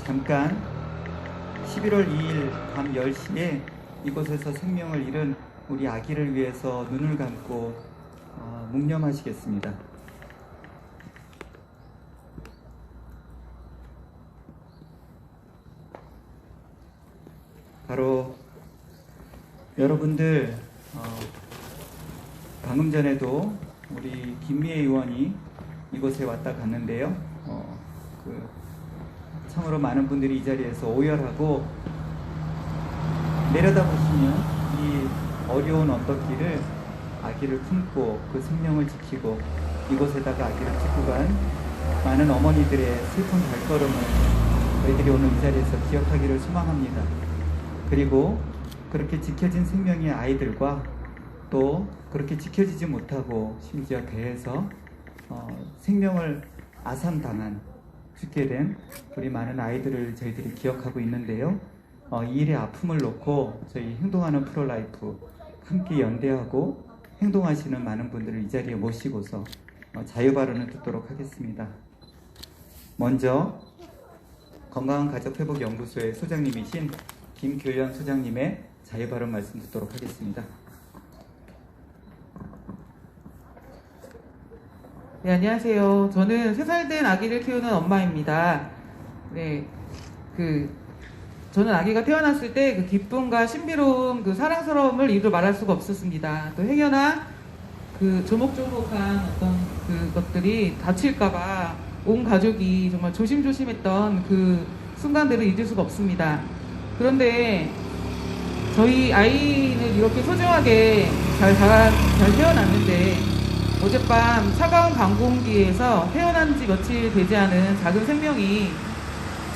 잠깐 11월 2일 밤 10시에 이곳에서 생명을 잃은 우리 아기를 위해서 눈을 감고 묵념하시겠습니다. 바로 여러분들 방금 전에도 우리 김미애 의원이 이곳에 왔다 갔는데요. 참으로 많은 분들이 이 자리에서 오열하고 내려다보시면 이 어려운 언덕길을 아기를 품고 그 생명을 지키고 이곳에다가 아기를 짓고 간 많은 어머니들의 슬픈 발걸음을 저희들이 오늘 이 자리에서 기억하기를 소망합니다. 그리고 그렇게 지켜진 생명의 아이들과 또 그렇게 지켜지지 못하고 심지어 배에서 생명을 아산당한 죽게 된 우리 많은 아이들을 저희들이 기억하고 있는데요. 이 일의 아픔을 놓고 저희 행동하는 프로라이프 함께 연대하고 행동하시는 많은 분들을 이 자리에 모시고서 자유발언을 듣도록 하겠습니다. 먼저 건강한 가족회복연구소의 소장님이신 김교연 소장님의 자유발언 말씀 듣도록 하겠습니다. 네, 안녕하세요. 저는 3살 된 아기를 키우는 엄마입니다. 네, 저는 아기가 태어났을 때 그 기쁨과 신비로움, 그 사랑스러움을 입으로 말할 수가 없었습니다. 또 행여나 그 조목조목한 어떤 그것들이 다칠까봐 온 가족이 정말 조심조심했던 그 순간들을 잊을 수가 없습니다. 그런데 저희 아이는 이렇게 소중하게 잘 태어났는데 어젯밤 차가운 밤 공기에서 태어난 지 며칠 되지 않은 작은 생명이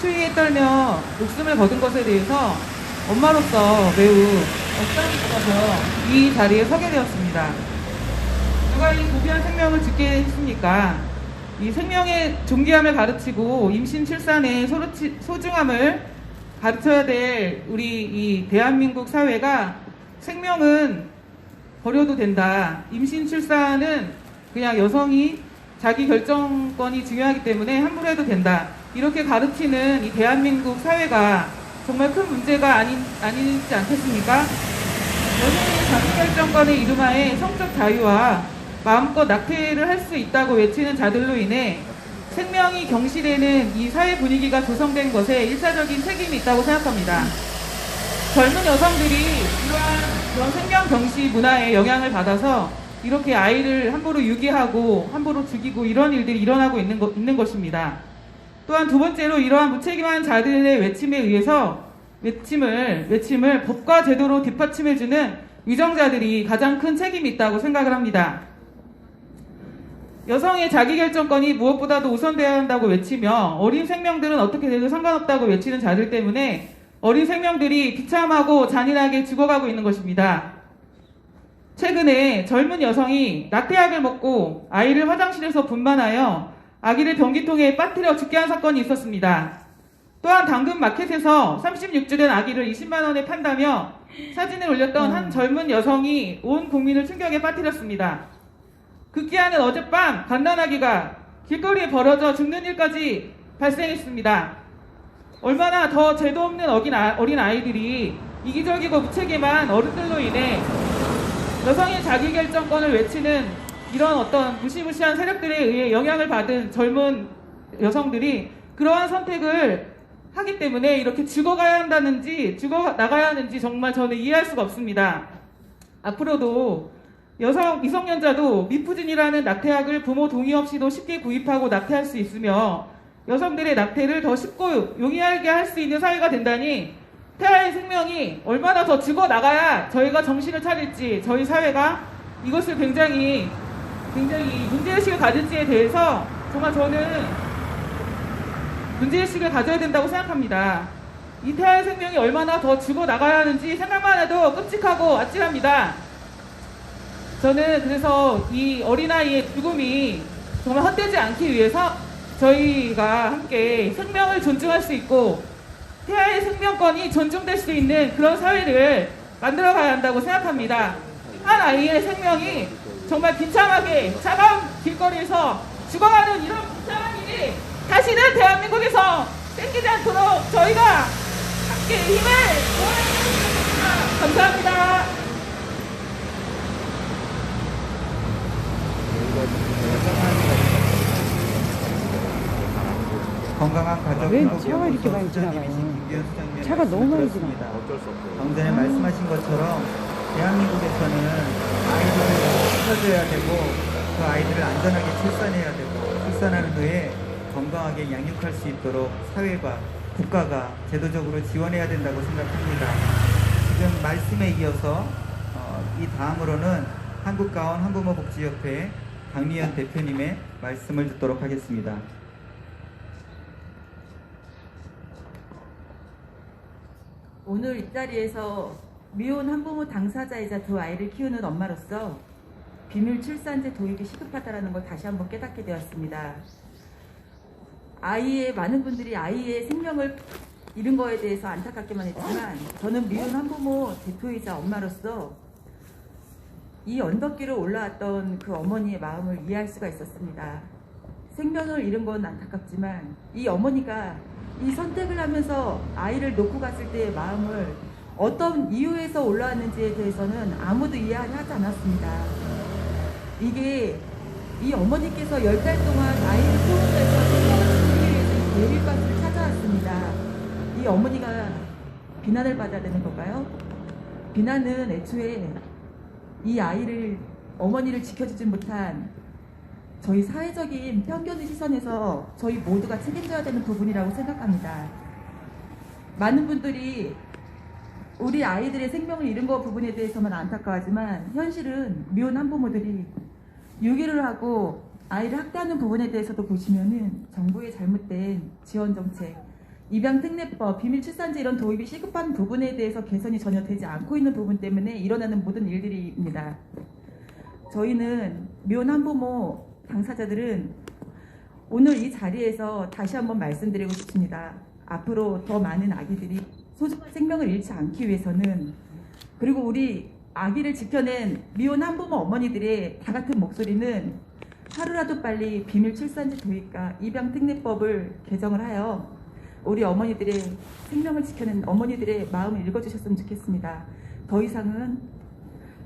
추위에 떨며 목숨을 거둔 것에 대해서 엄마로서 매우 억울함이 있어서 이 자리에 서게 되었습니다. 누가 이 고귀한 생명을 짓게 했습니까? 이 생명의 존귀함을 가르치고 임신 출산의 소중함을 가르쳐야 될 우리 이 대한민국 사회가 생명은 버려도 된다. 임신 출산은 그냥 여성이 자기 결정권이 중요하기 때문에 함부로 해도 된다. 이렇게 가르치는 이 대한민국 사회가 정말 큰 문제가 아니지 않겠습니까? 여성의 자기결정권의 이름하에 성적 자유와 마음껏 낙태를 할 수 있다고 외치는 자들로 인해 생명이 경시되는 이 사회 분위기가 조성된 것에 1차적인 책임이 있다고 생각합니다. 젊은 여성들이 이러한 그런 생명 경시 문화에 영향을 받아서 이렇게 아이를 함부로 유기하고 함부로 죽이고 이런 일들이 일어나고 있는 것입니다. 또한 두 번째로 이러한 무책임한 자들의 외침에 의해서 외침을 법과 제도로 뒷받침해주는 위정자들이 가장 큰 책임이 있다고 생각을 합니다. 여성의 자기결정권이 무엇보다도 우선되어야 한다고 외치며 어린 생명들은 어떻게 돼도 상관없다고 외치는 자들 때문에 어린 생명들이 비참하고 잔인하게 죽어가고 있는 것입니다. 최근에 젊은 여성이 낙태약을 먹고 아이를 화장실에서 분만하여 아기를 변기통에 빠뜨려 죽게 한 사건이 있었습니다. 또한 당근 마켓에서 36주 된 아기를 20만 원에 판다며 사진을 올렸던 한 젊은 여성이 온 국민을 충격에 빠뜨렸습니다. 급기야는 어젯밤 갓난아기가 길거리에 벌어져 죽는 일까지 발생했습니다. 얼마나 더 죄도 없는 어린 아이들이 이기적이고 무책임한 어른들로 인해 여성의 자기결정권을 외치는 이런 어떤 무시무시한 세력들에 의해 영향을 받은 젊은 여성들이 그러한 선택을 하기 때문에 이렇게 죽어나가야 하는지 정말 저는 이해할 수가 없습니다. 앞으로도 미성년자도 미프진이라는 낙태약을 부모 동의 없이도 쉽게 구입하고 낙태할 수 있으며 여성들의 낙태를 더 쉽고 용이하게 할 수 있는 사회가 된다니 태아의 생명이 얼마나 더 죽어나가야 저희가 정신을 차릴지 저희 사회가 이것을 굉장히 문제의식을 가질지에 대해서 정말 저는 문제의식을 가져야 된다고 생각합니다. 이 태아의 생명이 얼마나 더 죽어나가야 하는지 생각만 해도 끔찍하고 아찔합니다. 저는 그래서 이 어린아이의 죽음이 정말 헛되지 않기 위해서 저희가 함께 생명을 존중할 수 있고 태아의 생명권이 존중될 수 있는 그런 사회를 만들어가야 한다고 생각합니다. 한 아이의 생명이 정말 비참하게 차가운 길거리에서 죽어가는 이런 비참한 일이 다시는 대한민국에서 생기지 않도록 저희가 함께 힘을 모아주겠습니다. 감사합니다. 건강한 가족 왜 행복 차가 이렇게 많이 지나가요? 차가 너무 많이 지나가요. 방금 전에 말씀하신 것처럼 대한민국에서는 아이들을 키워줘야 되고 그 아이들을 안전하게 출산해야 되고 출산한 후에 건강하게 양육할 수 있도록 사회가 국가가 제도적으로 지원해야 된다고 생각합니다. 지금 말씀에 이어서 이 다음으로는 한국가원 한부모복지협회 박미연 대표님의 말씀을 듣도록 하겠습니다. 오늘 이 자리에서 미혼 한부모 당사자이자 두 아이를 키우는 엄마로서 비밀 출산제 도입이 시급하다는 걸 다시 한번 깨닫게 되었습니다. 많은 분들이 아이의 생명을 잃은 거에 대해서 안타깝게만 했지만 저는 미혼 한부모 대표이자 엄마로서 이 언덕길을 올라왔던 그 어머니의 마음을 이해할 수가 있었습니다. 생명을 잃은 건 안타깝지만 이 어머니가 이 선택을 하면서 아이를 놓고 갔을 때의 마음을 어떤 이유에서 올라왔는지에 대해서는 아무도 이해하지 않았습니다. 이게 이 어머니께서 10달 동안 아이를 포함해서 생명을 지키기 위해서 대일밭을 찾아왔습니다. 이 어머니가 비난을 받아야 되는 건가요? 비난은 애초에 이 어머니를 지켜주지 못한 저희 사회적인 편견의 시선에서 저희 모두가 책임져야 되는 부분이라고 생각합니다. 많은 분들이 우리 아이들의 생명을 잃은 것 부분에 대해서만 안타까워하지만 현실은 미혼 한부모들이 유기를 하고 아이를 학대하는 부분에 대해서도 보시면은 정부의 잘못된 지원정책, 입양특례법, 비밀출산제 이런 도입이 시급한 부분에 대해서 개선이 전혀 되지 않고 있는 부분 때문에 일어나는 모든 일들입니다. 저희는 미혼 한부모 당사자들은 오늘 이 자리에서 다시 한번 말씀드리고 싶습니다. 앞으로 더 많은 아기들이 소중한 생명을 잃지 않기 위해서는 그리고 우리 아기를 지켜낸 미혼 한부모 어머니들의 다 같은 목소리는 하루라도 빨리 비밀출산제 도입과 입양특례법을 개정을 하여 우리 어머니들의 생명을 지켜낸 어머니들의 마음을 읽어주셨으면 좋겠습니다. 더 이상은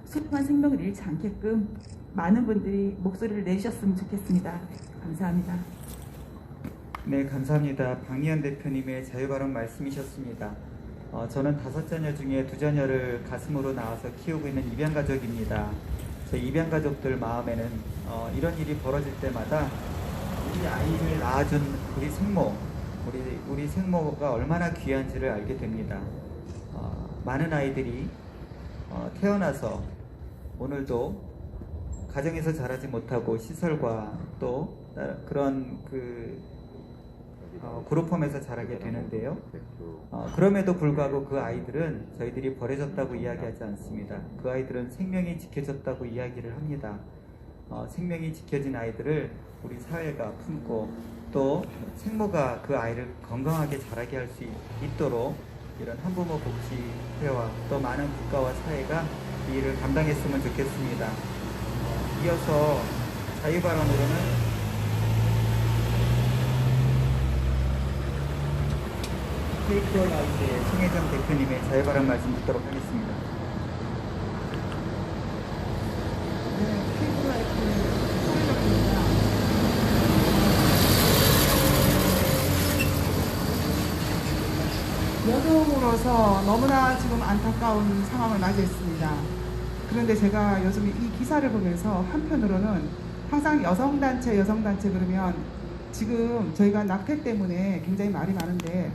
소중한 생명을 잃지 않게끔 많은 분들이 목소리를 내주셨으면 좋겠습니다. 감사합니다. 네, 감사합니다. 박미연 대표님의 자유발언 말씀이셨습니다. 저는 5자녀 중에 2자녀를 가슴으로 낳아서 키우고 있는 입양가족입니다. 제 입양가족들 마음에는 이런 일이 벌어질 때마다 우리 아이를 낳아준 우리 생모가 얼마나 귀한지를 알게 됩니다. 많은 아이들이 태어나서 오늘도 가정에서 자라지 못하고 시설과 또 그런 그룹홈에서 자라게 되는데요. 그럼에도 불구하고 그 아이들은 저희들이 버려졌다고 이야기하지 않습니다. 그 아이들은 생명이 지켜졌다고 이야기를 합니다. 생명이 지켜진 아이들을 우리 사회가 품고 또 생모가 그 아이를 건강하게 자라게 할 수 있도록 이런 한부모 복지회와 또 많은 국가와 사회가 이 일을 감당했으면 좋겠습니다. 이어서 자유발언으로는 케이크라이트의 송혜정 대표님의 자유발언 말씀 듣도록 하겠습니다. 여성으로서 너무나 지금 안타까운 상황을 맞이했습니다. 그런데 제가 요즘 이 기사를 보면서 한편으로는 항상 여성단체 그러면 지금 저희가 낙태 때문에 굉장히 말이 많은데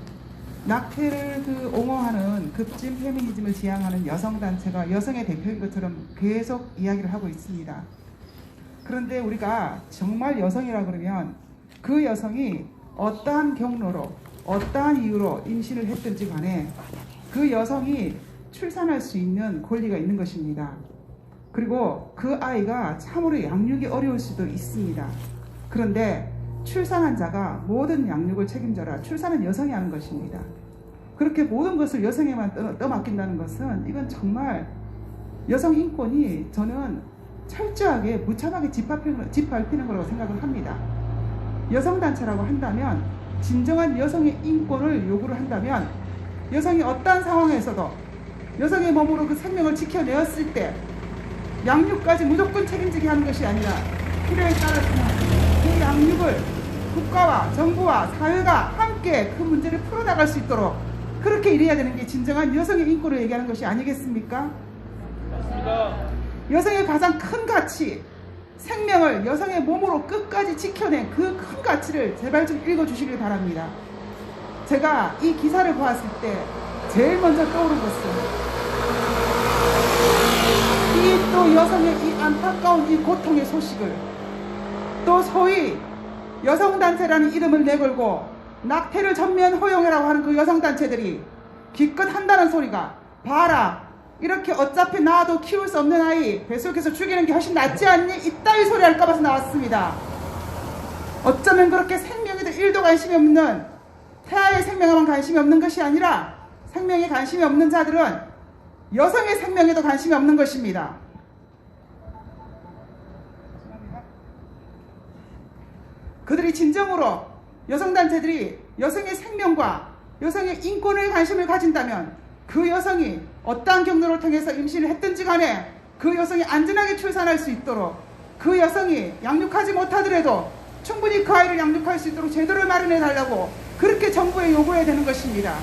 낙태를 옹호하는 급진 페미니즘을 지향하는 여성단체가 여성의 대표인 것처럼 계속 이야기를 하고 있습니다. 그런데 우리가 정말 여성이라 그러면 그 여성이 어떠한 경로로 어떠한 이유로 임신을 했든지 간에 그 여성이 출산할 수 있는 권리가 있는 것입니다. 그리고 그 아이가 참으로 양육이 어려울 수도 있습니다. 그런데 출산한 자가 모든 양육을 책임져라. 출산은 여성이 하는 것입니다. 그렇게 모든 것을 여성에만 떠맡긴다는 것은 이건 정말 여성 인권이 저는 철저하게 무참하게 짓밟히는 거라고 생각을 합니다. 여성단체라고 한다면 진정한 여성의 인권을 요구를 한다면 여성이 어떠한 상황에서도 여성의 몸으로 그 생명을 지켜내었을 때 양육까지 무조건 책임지게 하는 것이 아니라 필요에 따라서는 그 양육을 국가와 정부와 사회가 함께 그 문제를 풀어나갈 수 있도록 그렇게 일해야 되는 게 진정한 여성의 인권을 얘기하는 것이 아니겠습니까? 맞습니다. 여성의 가장 큰 가치, 생명을 여성의 몸으로 끝까지 지켜낸 그 큰 가치를 제발 좀 읽어주시길 바랍니다. 제가 이 기사를 보았을 때 제일 먼저 떠오른 것은 이 또 여성의 이 안타까운 이 고통의 소식을 또 소위 여성단체라는 이름을 내걸고 낙태를 전면 허용해라고 하는 그 여성단체들이 기껏 한다는 소리가 봐라 이렇게 어차피 낳아도 키울 수 없는 아이 뱃속에서 죽이는 게 훨씬 낫지 않니? 이따위 소리 할까 봐서 나왔습니다. 어쩌면 그렇게 생명에도 1도 관심이 없는 태아의 생명에만 관심이 없는 것이 아니라 생명에 관심이 없는 자들은 여성의 생명에도 관심이 없는 것입니다. 그들이 진정으로 여성단체들이 여성의 생명과 여성의 인권에 관심을 가진다면 그 여성이 어떠한 경로를 통해서 임신을 했든지 간에 그 여성이 안전하게 출산할 수 있도록 그 여성이 양육하지 못하더라도 충분히 그 아이를 양육할 수 있도록 제도를 마련해 달라고 그렇게 정부에 요구해야 되는 것입니다.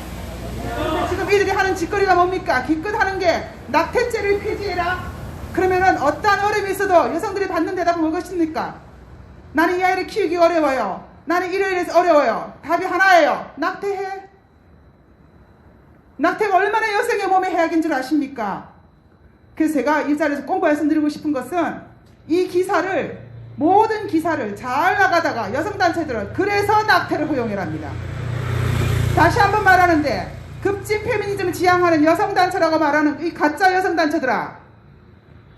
그런데 지금 이들이 하는 짓거리가 뭡니까? 기껏 하는 게 낙태죄를 폐지해라? 그러면은 어떠한 어려움이 있어도 여성들이 받는 대답은 무엇입니까? 나는 이 아이를 키우기 어려워요. 나는 이래서 어려워요. 답이 하나예요. 낙태해. 낙태가 얼마나 여성의 몸에 해악인 줄 아십니까? 그래서 제가 이 자리에서 꼭 말씀드리고 싶은 것은 이 기사를 모든 기사를 잘 나가다가 여성단체들은 그래서 낙태를 허용해랍니다. 다시 한번 말하는데 급진 페미니즘을 지향하는 여성단체라고 말하는 이 가짜 여성단체들아,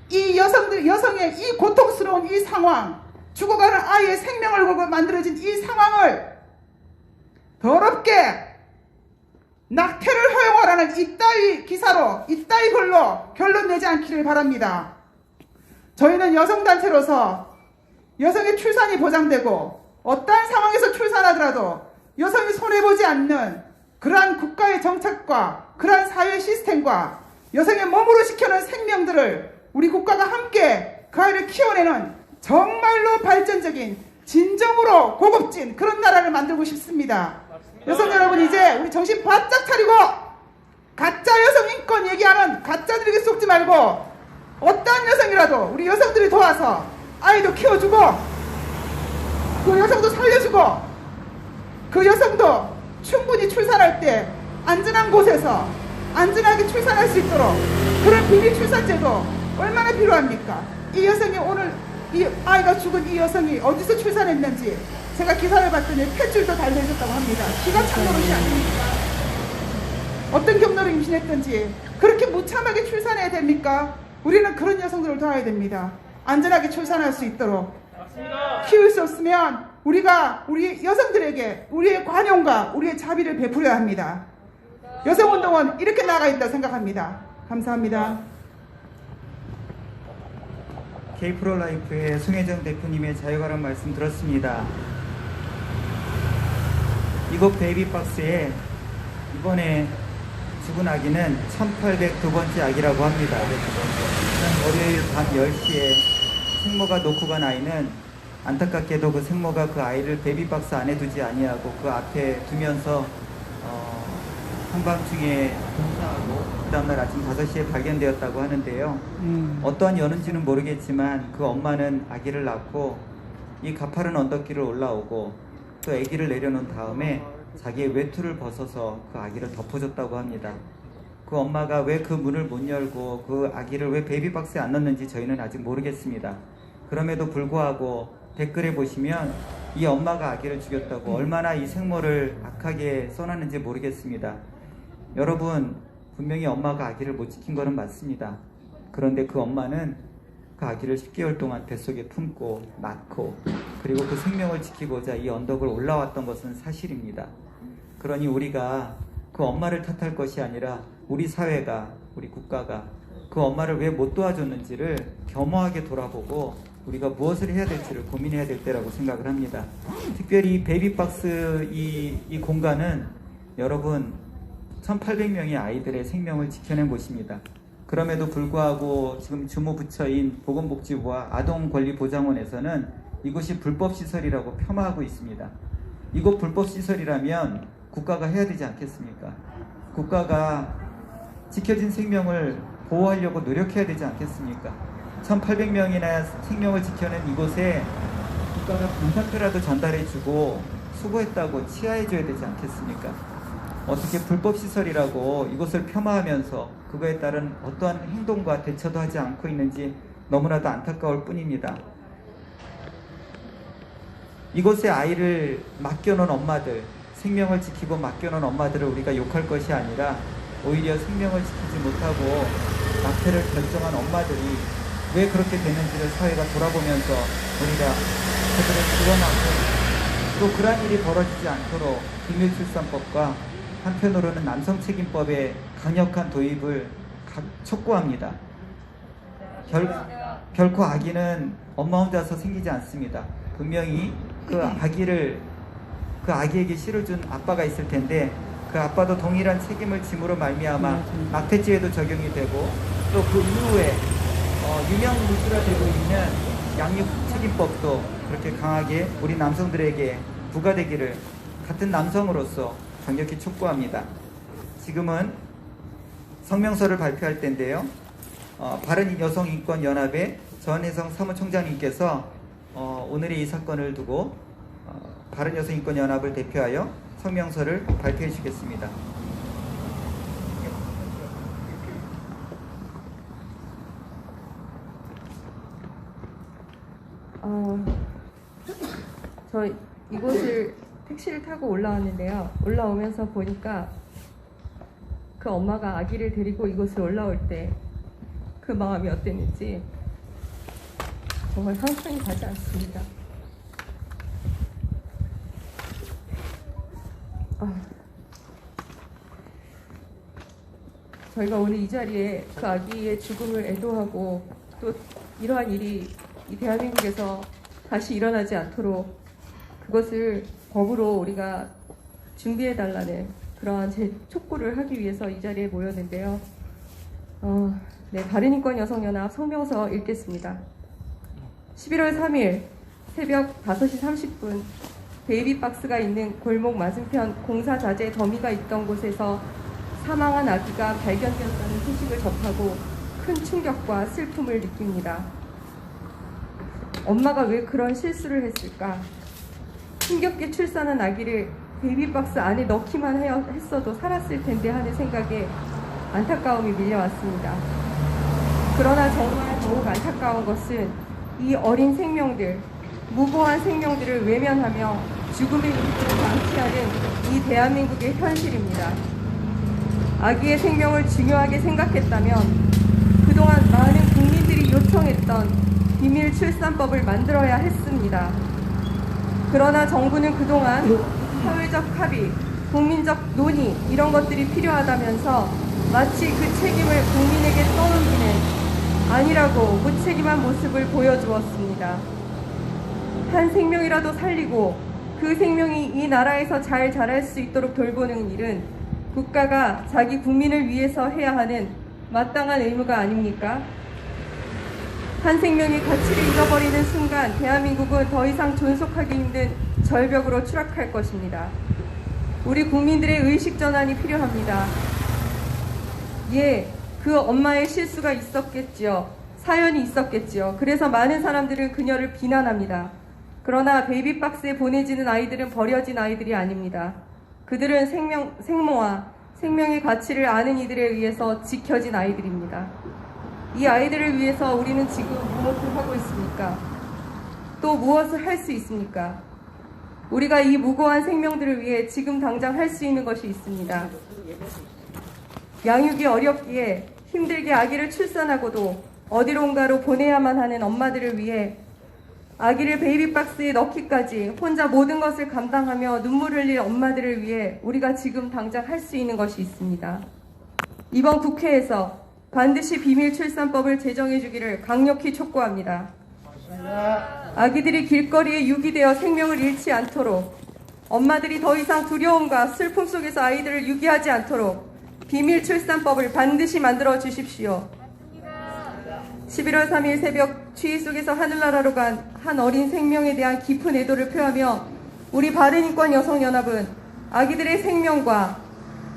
이 여성의 이 고통스러운 이 상황, 죽어가는 아이의 생명을 걸고 만들어진 이 상황을 더럽게 낙태를 허용하라는 이따위 기사로 이따위 글로 결론 내지 않기를 바랍니다. 저희는 여성단체로서 여성의 출산이 보장되고 어떠한 상황에서 출산하더라도 여성이 손해보지 않는 그러한 국가의 정책과 그러한 사회 시스템과 여성의 몸으로 지켜낸 생명들을 우리 국가가 함께 그 아이를 키워내는 정말로 발전적인 진정으로 고급진 그런 나라를 만들고 싶습니다. 여성 여러분, 이제 우리 정신 바짝 차리고 가짜 여성 인권 얘기하는 가짜들에게 속지 말고 어떠한 여성이라도 우리 여성들이 도와서 아이도 키워주고 그 여성도 살려주고 그 여성도 충분히 출산할 때 안전한 곳에서 안전하게 출산할 수 있도록 그런 비밀 출산제도 얼마나 필요합니까? 이 여성이 오늘 이 아이가 죽은 이 여성이 어디서 출산했는지 제가 기사를 봤더니 탯줄도 달려있었다고 합니다. 기가 찬 노릇이 아닙니까? 어떤 경로로 임신했든지 그렇게 무참하게 출산해야 됩니까? 우리는 그런 여성들을 도와야 됩니다. 안전하게 출산할 수 있도록. 키울 수 없으면 우리가 우리 여성들에게 우리의 관용과 우리의 자비를 베풀어야 합니다. 여성운동은 이렇게 나아가 있다 생각합니다. 감사합니다. K-프로라이프의 송혜정 대표님의 자유가람 말씀 들었습니다. 이곳 베이비박스에 이번에 죽은 아기는 1802번째 아기라고 합니다. 월요일 밤 10시에 생모가 놓고 간 아이는 안타깝게도 그 생모가 그 아이를 베이비박스 안에 두지 아니하고 그 앞에 두면서 한밤중에 동사하고 그 다음날 아침 5시에 발견되었다고 하는데요. 어떠한 연은지는 모르겠지만 그 엄마는 아기를 낳고 이 가파른 언덕길을 올라오고 또 아기를 내려놓은 다음에 자기의 외투를 벗어서 그 아기를 덮어줬다고 합니다. 그 엄마가 왜 그 문을 못 열고 그 아기를 왜 베이비박스에 안 넣는지 저희는 아직 모르겠습니다. 그럼에도 불구하고 댓글에 보시면 이 엄마가 아기를 죽였다고 얼마나 이 생모를 악하게 써놨는지 모르겠습니다. 여러분, 분명히 엄마가 아기를 못 지킨 것은 맞습니다. 그런데 그 엄마는 그 아기를 10개월 동안 뱃속에 품고 낳고 그리고 그 생명을 지키고자 이 언덕을 올라왔던 것은 사실입니다. 그러니 우리가 그 엄마를 탓할 것이 아니라 우리 사회가, 우리 국가가 그 엄마를 왜 못 도와줬는지를 겸허하게 돌아보고 우리가 무엇을 해야 될지를 고민해야 될 때라고 생각을 합니다. 특별히 베이비박스 이 공간은 여러분 1800명의 아이들의 생명을 지켜낸 곳입니다. 그럼에도 불구하고 지금 주무부처인 보건복지부와 아동권리보장원에서는 이곳이 불법시설이라고 폄하하고 있습니다. 이곳 불법시설이라면 국가가 해야 되지 않겠습니까? 국가가 지켜진 생명을 보호하려고 노력해야 되지 않겠습니까? 1800명이나 생명을 지켜낸 이곳에 국가가 봉사표라도 전달해주고 수고했다고 치하해줘야 되지 않겠습니까? 어떻게 불법시설이라고 이곳을 폄하하면서 그거에 따른 어떠한 행동과 대처도 하지 않고 있는지 너무나도 안타까울 뿐입니다. 이곳에 아이를 맡겨놓은 엄마들, 생명을 지키고 맡겨놓은 엄마들을 우리가 욕할 것이 아니라 오히려 생명을 지키지 못하고 낙태를 결정한 엄마들이 왜 그렇게 되는지를 사회가 돌아보면서 우리가 그들을 지원하고 또 그러한 일이 벌어지지 않도록 비밀출산법과 한편으로는 남성책임법의 강력한 도입을 촉구합니다. 결코 아기는 엄마 혼자서 생기지 않습니다. 분명히 그 아기에게 씨를 준 아빠가 있을 텐데 그 아빠도 동일한 책임을 짐으로 말미암아 낙태죄에도 적용이 되고 또 그 이후에 유명 무술화되고 있는 양육책임법도 그렇게 강하게 우리 남성들에게 부과되기를 같은 남성으로서 강력히 촉구합니다. 지금은 성명서를 발표할 때인데요. 바른여성인권연합의 전혜성 사무총장님께서 오늘의 이 사건을 두고 바른여성인권연합을 대표하여 성명서를 발표해 주겠습니다. 저 이곳을 택시를 타고 올라왔는데요. 올라오면서 보니까 그 엄마가 아기를 데리고 이곳을 올라올 때 그 마음이 어땠는지 정말 상상이 가지 않습니다. 저희가 오늘 이 자리에 그 아기의 죽음을 애도하고 또 이러한 일이 이 대한민국에서 다시 일어나지 않도록 그것을 법으로 우리가 준비해달라는 그러한 촉구를 하기 위해서 이 자리에 모였는데요. 바른인권여성연합 성명서 읽겠습니다. 11월 3일 새벽 5시 30분 베이비박스가 있는 골목 맞은편 공사자재 더미가 있던 곳에서 사망한 아기가 발견되었다는 소식을 접하고 큰 충격과 슬픔을 느낍니다. 엄마가 왜 그런 실수를 했을까? 힘겹게 출산한 아기를 베이비박스 안에 넣기만 했어도 살았을 텐데 하는 생각에 안타까움이 밀려왔습니다. 그러나 정말 더욱 안타까운 것은 이 어린 생명들, 무고한 생명들을 외면하며 죽음의 일들을 방치하는 이 대한민국의 현실입니다. 아기의 생명을 중요하게 생각했다면 그동안 많은 국민들이 요청했던 비밀출산법을 만들어야 했습니다. 그러나 정부는 그동안 사회적 합의, 국민적 논의 이런 것들이 필요하다면서 마치 그 책임을 국민에게 떠넘기는 아니라고 무책임한 모습을 보여주었습니다. 한 생명이라도 살리고 그 생명이 이 나라에서 잘 자랄 수 있도록 돌보는 일은 국가가 자기 국민을 위해서 해야 하는 마땅한 의무가 아닙니까? 한 생명이 가치를 잃어버리는 순간 대한민국은 더 이상 존속하기 힘든 절벽으로 추락할 것입니다. 우리 국민들의 의식 전환이 필요합니다. 그 엄마의 실수가 있었겠지요. 사연이 있었겠지요. 그래서 많은 사람들은 그녀를 비난합니다. 그러나 베이비박스에 보내지는 아이들은 버려진 아이들이 아닙니다. 그들은 생모와 생명의 가치를 아는 이들에 의해서 지켜진 아이들입니다. 이 아이들을 위해서 우리는 지금 무엇을 하고 있습니까? 또 무엇을 할 수 있습니까? 우리가 이 무고한 생명들을 위해 지금 당장 할 수 있는 것이 있습니다. 양육이 어렵기에 힘들게 아기를 출산하고도 어디론가로 보내야만 하는 엄마들을 위해 아기를 베이비박스에 넣기까지 혼자 모든 것을 감당하며 눈물 흘릴 엄마들을 위해 우리가 지금 당장 할 수 있는 것이 있습니다. 이번 국회에서 반드시 비밀출산법을 제정해 주기를 강력히 촉구합니다. 아기들이 길거리에 유기되어 생명을 잃지 않도록, 엄마들이 더 이상 두려움과 슬픔 속에서 아이들을 유기하지 않도록 비밀 출산법을 반드시 만들어 주십시오. 11월 3일 새벽 추위 속에서 하늘나라로 간 한 어린 생명에 대한 깊은 애도를 표하며 우리 바른인권 여성연합은 아기들의 생명과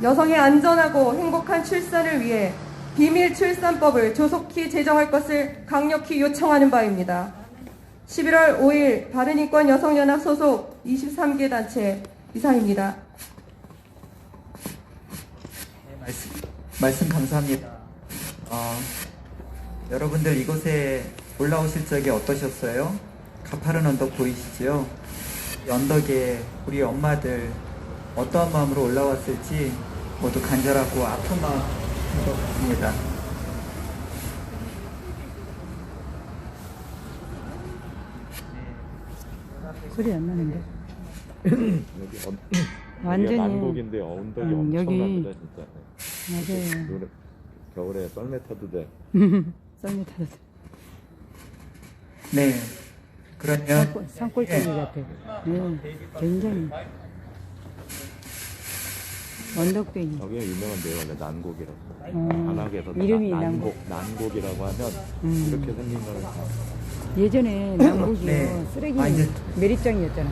여성의 안전하고 행복한 출산을 위해 비밀 출산법을 조속히 제정할 것을 강력히 요청하는 바입니다. 11월 5일 바른인권 여성연합 소속 23개 단체 이상입니다. 네, 말씀 감사합니다. 여러분들 이곳에 올라오실 적이 어떠셨어요? 가파른 언덕 보이시죠? 이 언덕에 우리 엄마들 어떠한 마음으로 올라왔을지 모두 간절하고 아픈 마음인 것 같습니다. 소리 안 나는데. 여기 완전히. 난곡인데 언덕이 엄청납니다 진짜. 맞아요. 겨울에 썰매 타도 돼. 썰매 타도 돼. 네. 그러면 산골짜기 같아. 굉장히. 언덕배기. 여기가 유명한데요, 원래 난곡이라고. 관악에서 이름이 난곡이라고 하면 이렇게 생긴 거를 예전에 남북이요. 네. 쓰레기 이제 매립장이었잖아.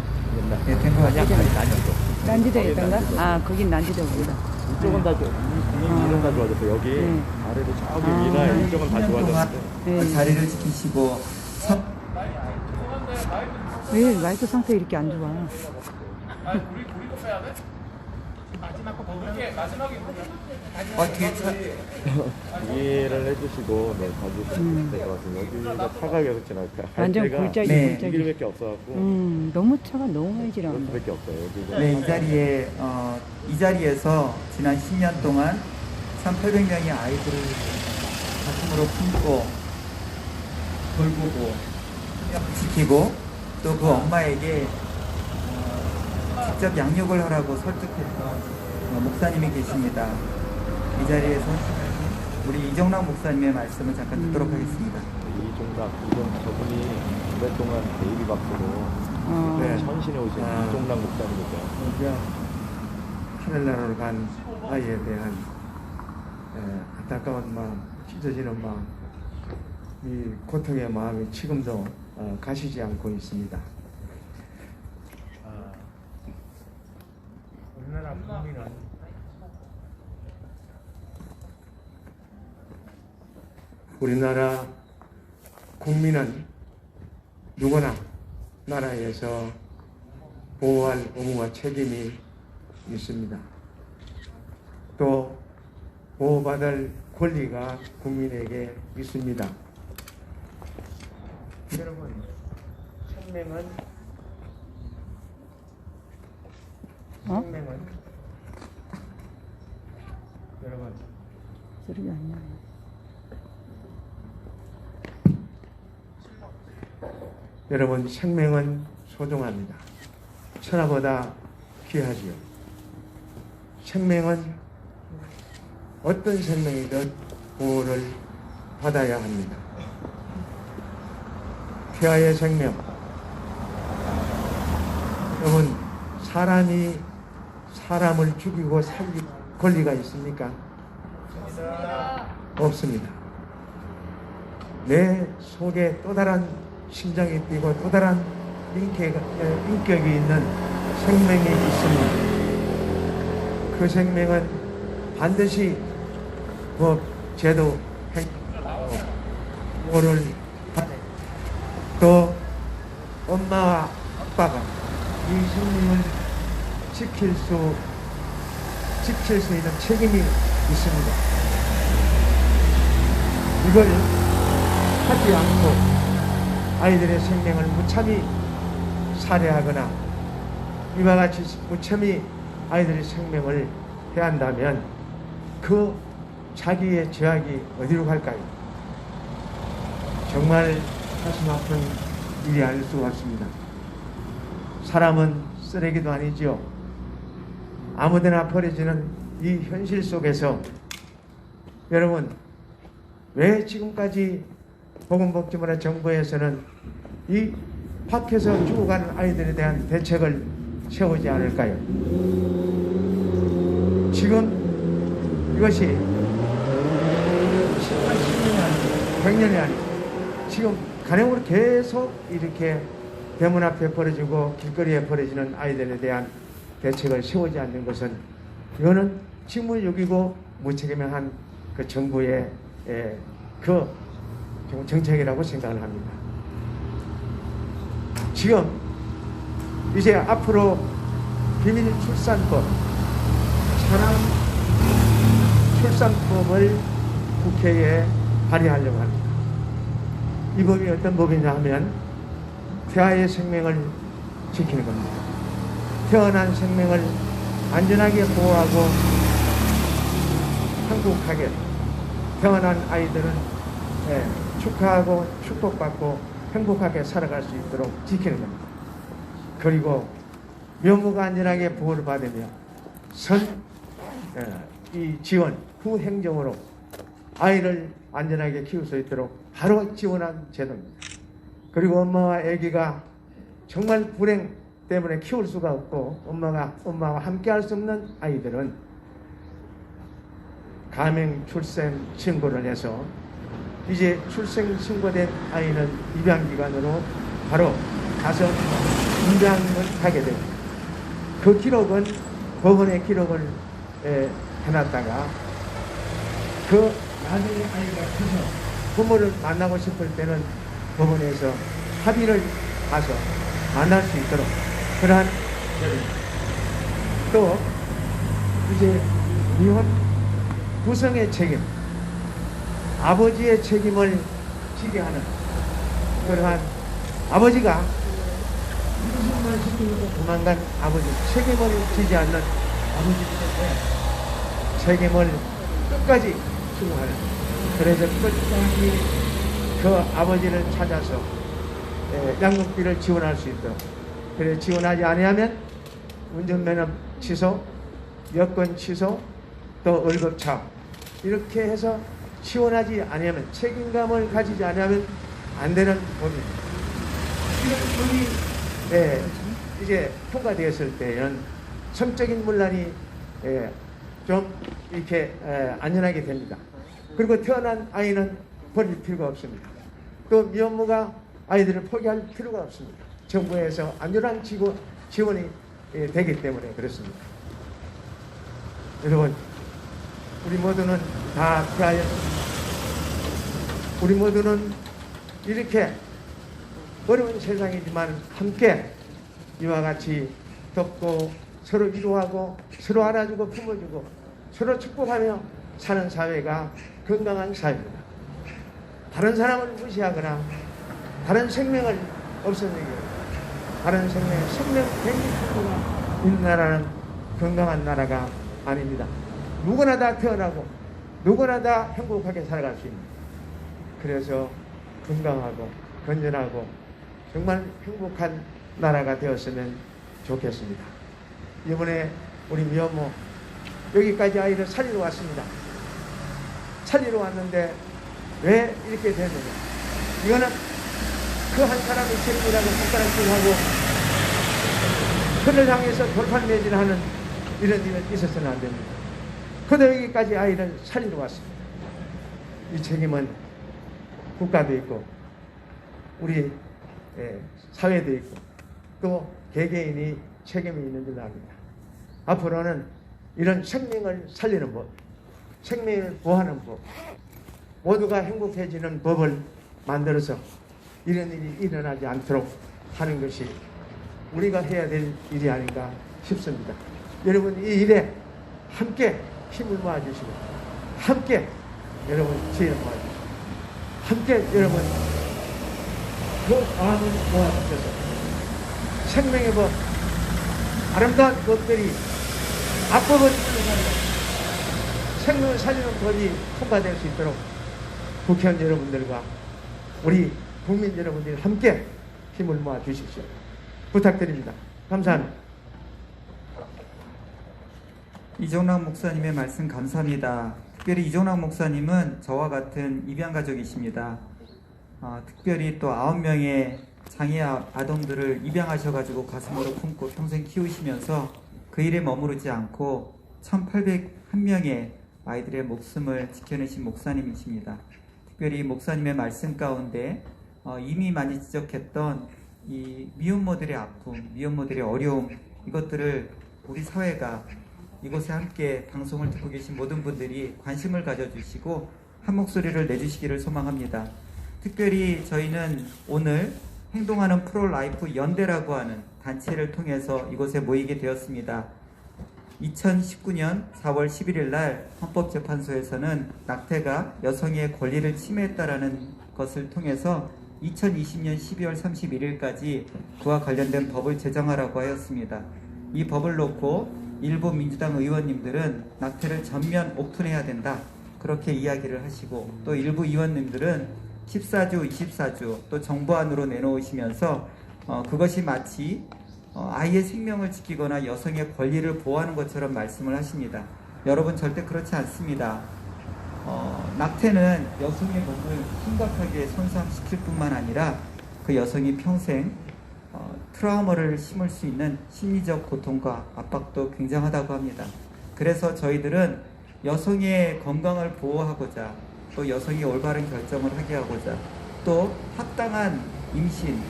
네, 된것 같아요. 난지도. 난지도였던가? 아, 거긴 난지도구나. 이쪽은 다 이런 다 좋아졌어. 여기 네. 아래로 저기 위나 이쪽은 다 1년 동안 좋아졌는데. 네. 자리를 지키시고 왜 마이크 상태 이렇게 안 좋아? 뒤에 차 이해를 해주시고 네, 봐주시면 될 것 같습니다. 여기가 차가 계속 지나니까 완전 골짜기, 네. 이 골짜기. 길밖에 없어갖고 너무 차가 너무 많이 지나간다. 그것밖에 없어요. 여기가 네, 이 자리에서 지난 10년 동안 1,800명의 아이들을 가슴으로 품고 돌보고 지키고 또 그 엄마에게 직접 양육을 하라고 설득했던 목사님이 계십니다. 이 자리에서 우리 이정락 목사님의 말씀을 잠깐 듣도록 하겠습니다. 저분이 오랫동안 베이비 박스로 네. 천신에 오신 이종락 목사님이죠. 하늘나라로 간 아이에 대한 안타까운 마음, 찢어지는 마음, 이 고통의 마음이 지금도 가시지 않고 있습니다. 우리나라 국민은 우리나라 국민은 누구나 나라에서 보호할 의무와 책임이 있습니다. 또 보호받을 권리가 국민에게 있습니다. 여러분, 생명은 여러분 소리가 안 나. 여러분, 생명은 소중합니다. 천하보다 귀하지요. 생명은 어떤 생명이든 보호를 받아야 합니다. 태아의 생명. 여러분, 사람이 사람을 죽이고 살릴 권리가 있습니까? 없습니다. 내 속에 또 다른 심장이 뛰고 또 다른 인격이 있는 생명이 있습니다. 그 생명은 반드시 법, 제도, 행보를 또 엄마와 아빠가 이 생명을 지킬 수 있는 책임이 있습니다. 이걸 하지 않고 아이들의 생명을 무참히 살해하거나 이와 같이 무참히 아이들의 생명을 해한다면 그 자기의 죄악이 어디로 갈까요? 정말 가슴 아픈 일이 아닐 수가 없습니다. 사람은 쓰레기도 아니지요. 아무데나 버려지는 이 현실 속에서 여러분, 왜 지금까지 보건복지부나 정부에서는 이 밖에서 죽어가는 아이들에 대한 대책을 세우지 않을까요? 지금 이것이 10년이 아니고 100년이 아니고 지금 간행으로 계속 이렇게 대문 앞에 버려지고 길거리에 버려지는 아이들에 대한 대책을 세우지 않는 것은 이거는 직무유기고 무책임한 그 정부의 그 정책이라고 생각을 합니다. 지금 이제 앞으로 비밀 출산법, 산학 출산법을 국회에 발의하려고 합니다. 이 법이 어떤 법이냐 하면 태아의 생명을 지키는 겁니다. 태어난 생명을 안전하게 보호하고 행복하게 태어난 아이들은 축하하고 축복받고 행복하게 살아갈 수 있도록 지키는 겁니다. 그리고 명무가 안전하게 보호를 받으며 이 지원 후 행정으로 아이를 안전하게 키울 수 있도록 바로 지원한 제도입니다. 그리고 엄마와 아기가 정말 불행 때문에 키울 수가 없고 엄마와 함께 할 수 없는 아이들은 가명 출생 신고를 해서 이제 출생 신고된 아이는 입양기관으로 바로 가서 입양을 하게 됩니다. 그 기록은 법원의 기록을 해놨다가 그 나중에 아이가 커서 부모를 만나고 싶을 때는 법원에서 합의를 가서 만날 수 있도록 그러한 또 이제 미혼 구성의 책임, 아버지의 책임을 지게 하는 그러한 아버지가 이것만 시키고 도망간 아버지 책임을 지지 않는 아버지의 책임을 끝까지 수용하는 그래서 끝까지 그 아버지를 찾아서 양육비를 지원할 수 있도록 그래 지원하지 아니하면 운전면허 취소, 여권 취소, 또 월급 차 이렇게 해서 지원하지 아니하면 책임감을 가지지 아니하면 안 되는 법입니다. 이런 법이 이제 통과되었을 때는 성적인 문란이 좀 이렇게 안전하게 됩니다. 그리고 태어난 아이는 버릴 필요가 없습니다. 또 미혼모가 아이들을 포기할 필요가 없습니다. 정부에서 안전한 지원이 되기 때문에 그렇습니다. 여러분, 우리 모두는 다 우리 모두는 이렇게 어려운 세상이지만 함께 이와 같이 덮고 서로 위로하고 서로 안아주고 품어주고 서로 축복하며 사는 사회가 건강한 사회입니다. 다른 사람을 무시하거나 다른 생명을 없애는 다른 생명 백리축구가 있는 나라는 건강한 나라가 아닙니다. 누구나 다 태어나고 누구나 다 행복하게 살아갈 수 있는 그래서 건강하고 건전하고 정말 행복한 나라가 되었으면 좋겠습니다. 이번에 우리 미혼모 여기까지 아이를 살리러 왔습니다. 살리러 왔는데 왜 이렇게 됐느냐? 이거는 그 한 사람의 책임이라고 손가락질하고 그를 향해서 돌팔매질하는 이런 일은 있어서는 안 됩니다. 그도 여기까지 아이를 살리러 왔습니다. 이 책임은 국가도 있고 우리 사회도 있고 또 개개인이 책임이 있는 줄 압니다. 앞으로는 이런 생명을 살리는 법, 생명을 보호하는 법, 모두가 행복해지는 법을 만들어서 이런 일이 일어나지 않도록 하는 것이 우리가 해야 될 일이 아닌가 싶습니다. 여러분 이 일에 함께 힘을 모아주시고 함께 여러분 지혜를 모아주시고 함께 여러분 그 마음을 모아주셔서 생명의 법 아름다운 법들이 앞법을 생명을 살리는 법이 통과될 수 있도록 국회의원 여러분들과 우리 국민 여러분들이 함께 힘을 모아 주십시오. 부탁드립니다. 감사합니다. 이종락 목사님의 말씀 감사합니다. 특별히 이종락 목사님은 저와 같은 입양가족이십니다. 특별히 또 9명의 장애 아동들을 입양하셔가지고 가슴으로 품고 평생 키우시면서 그 일에 머무르지 않고 1801명의 아이들의 목숨을 지켜내신 목사님이십니다. 특별히 목사님의 말씀 가운데 이미 많이 지적했던 이 미혼모들의 아픔, 미혼모들의 어려움, 이것들을 우리 사회가 이곳에 함께 방송을 듣고 계신 모든 분들이 관심을 가져주시고 한 목소리를 내주시기를 소망합니다. 특별히 저희는 오늘 행동하는 프로라이프 연대라고 하는 단체를 통해서 이곳에 모이게 되었습니다. 2019년 4월 11일 날 헌법재판소에서는 낙태가 여성의 권리를 침해했다라는 것을 통해서 2020년 12월 31일까지 그와 관련된 법을 제정하라고 하였습니다. 이 법을 놓고 일부 민주당 의원님들은 낙태를 전면 오픈해야 된다, 그렇게 이야기를 하시고, 또 일부 의원님들은 14주, 24주 또 정부안으로 내놓으시면서 그것이 마치 아이의 생명을 지키거나 여성의 권리를 보호하는 것처럼 말씀을 하십니다. 여러분, 절대 그렇지 않습니다. 낙태는 여성의 몸을 심각하게 손상시킬 뿐만 아니라 그 여성이 평생 트라우마를 심을 수 있는 심리적 고통과 압박도 굉장하다고 합니다. 그래서 저희들은 여성의 건강을 보호하고자, 또 여성이 올바른 결정을 하게 하고자, 또 합당한 임신,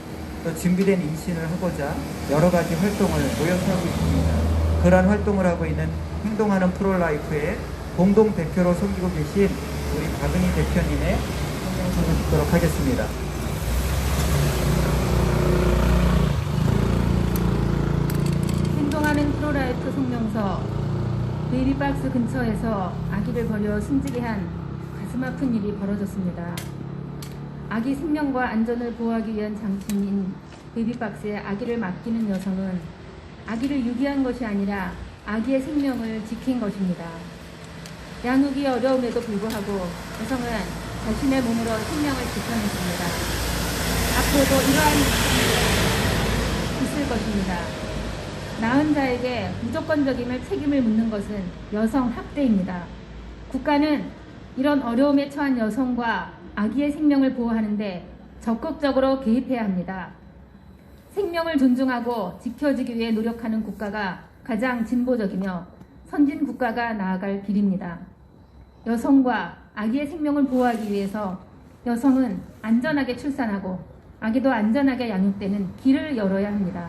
또 준비된 임신을 하고자 여러 가지 활동을 모여서 하고 있습니다. 그러한 활동을 하고 있는 행동하는 프로라이프의 공동대표로 섬기고 계신 우리 박은희 대표님의 설명을 듣도록 하겠습니다. 행동하는 프로라이프 성명서. 베이비박스 근처에서 아기를 버려 숨지게 한 가슴 아픈 일이 벌어졌습니다. 아기 생명과 안전을 보호하기 위한 장치인 베이비박스에 아기를 맡기는 여성은 아기를 유기한 것이 아니라 아기의 생명을 지킨 것입니다. 양육이 어려움에도 불구하고 여성은 자신의 몸으로 생명을 지켜냈습니다. 앞으로도 이러한 일이 있을 것입니다. 낳은 자에게 무조건적인 책임을 묻는 것은 여성 학대입니다. 국가는 이런 어려움에 처한 여성과 아기의 생명을 보호하는데 적극적으로 개입해야 합니다. 생명을 존중하고 지켜주기 위해 노력하는 국가가 가장 진보적이며 선진 국가가 나아갈 길입니다. 여성과 아기의 생명을 보호하기 위해서 여성은 안전하게 출산하고 아기도 안전하게 양육되는 길을 열어야 합니다.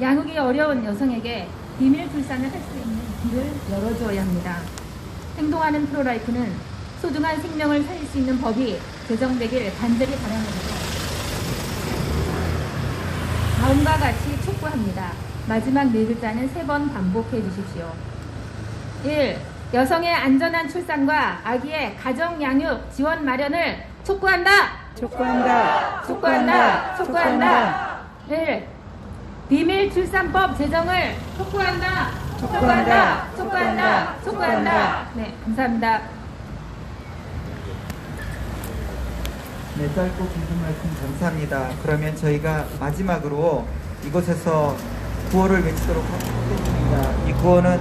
양육이 어려운 여성에게 비밀 출산을 할 수 있는 길을 열어줘야 합니다. 행동하는 프로라이프는 소중한 생명을 살릴 수 있는 법이 제정되길 간절히 바라면서 다음과 같이 촉구합니다. 마지막 네 글자는 3번 반복해 주십시오. 1. 여성의 안전한 출산과 아기의 가정 양육 지원 마련을 촉구한다. 촉구한다. 촉구한다. 촉구한다. 1. 비밀 출산법 제정을 촉구한다. 촉구한다. 촉구한다. 촉구한다. 네, 감사합니다. 네, 짧고 굵은 말씀 감사합니다. 그러면 저희가 마지막으로 이곳에서 구호를 외치도록 하겠습니다. 이 구호는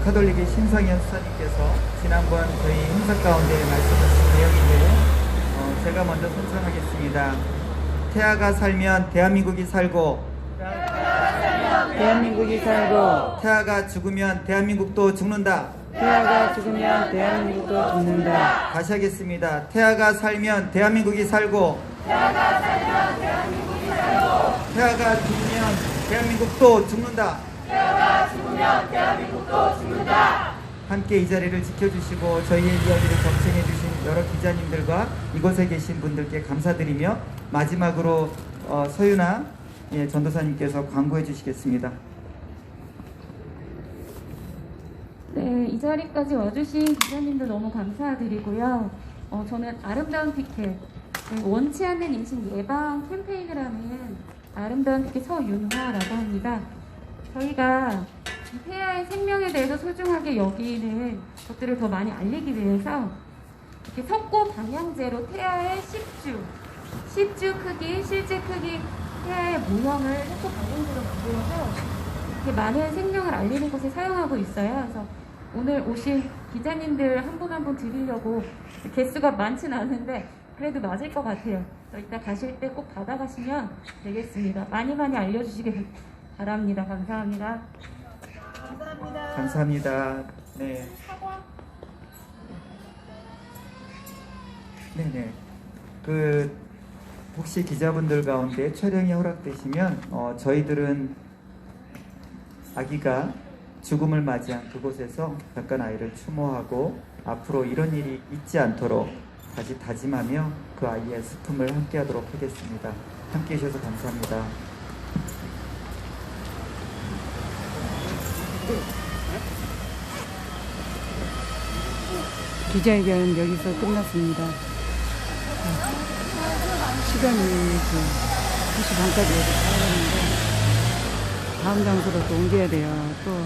카톨릭의 신성현 수사님께서 지난번 저희 행사 가운데 말씀하신 내용인데요. 제가 먼저 선창하겠습니다. 태아가 살면 대한민국이 살고, 대한민국이 살고, 태아가 죽으면 대한민국도 죽는다. 태아가 죽으면 대한민국도 죽는다. 다시 하겠습니다. 태아가 살면 대한민국이 살고, 태아가 죽으면 대한민국도 죽는다. 함께 이 자리를 지켜주시고 저희의 이야기를 경청해 주신 여러 기자님들과 이곳에 계신 분들께 감사드리며, 마지막으로 서윤아 전도사님께서 광고해 주시겠습니다. 네, 이 자리까지 와주신 기자님들 너무 감사드리고요. 저는 아름다운 피켓, 원치 않는 임신 예방 캠페인을 하는 아름다운 피켓 서윤화라고 합니다. 저희가 태아의 생명에 대해서 소중하게 여기는 것들을 더 많이 알리기 위해서 이렇게 석고 방향제로 태아의 10주 크기, 실제 크기 태아의 모형을 석고 방향제로 만들어서 이렇게 많은 생명을 알리는 곳에 사용하고 있어요. 그래서 오늘 오신 기자님들 한 분 한 분 드리려고 개수가 많진 않은데 그래도 맞을 것 같아요. 이따 가실 때 꼭 받아가시면 되겠습니다. 많이 많이 알려주시길 바랍니다. 감사합니다. 감사합니다. 네. 네네. 혹시 기자분들 가운데 촬영이 허락되시면 저희들은 아기가 죽음을 맞이한 그곳에서 잠깐 아이를 추모하고 앞으로 이런 일이 있지 않도록 다시 다짐하며 그 아이의 슬픔을 함께하도록 하겠습니다. 함께해 주셔서 감사합니다. 기자회견은 여기서 끝났습니다. 시간이 2시 반까지 하는데 다음 장소로 또 옮겨야 돼요. 또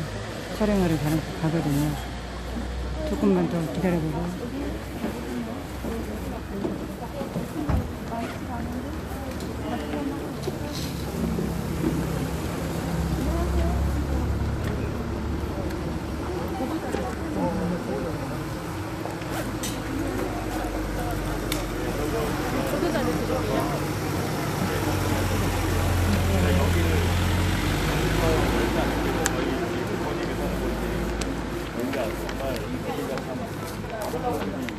촬영하러 가거든요. 조금만 더 기다려보고.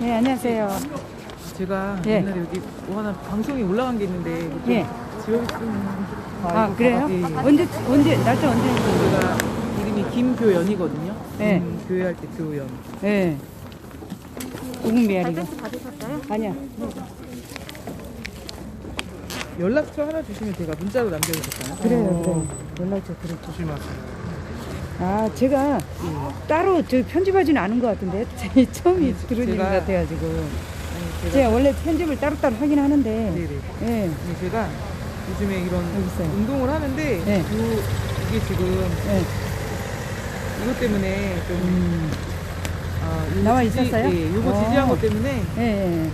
네, 안녕하세요. 제가 예. 옛날에 여기 뭐 하나 방송이 올라간 게 있는데 예. 지원 쓰는 아, 그래요? 예, 예. 날짜 언제 했어요? 제가 이름이 김교연이거든요. 네. 교회할 때 교연. 네. 고국메아리가. 아니야. 연락처 하나 주시면 제가 문자로 남겨주실까요? 그래요. 연락처 그렇죠. 조심하세요. 아, 제가 따로 편집하지는 않은 것 같은데 처음이 들은 일 제가- 같아가지고 제가 원래 편집을 따로따로 하긴 하는데 네네. 예. 네, 제가 요즘에 이런 여기 있어요. 운동을 하는데 네. 이게 지금 예. 이것 때문에 좀 나와 지지- 있었어요? 예, 요거 지지한 것 때문에 예.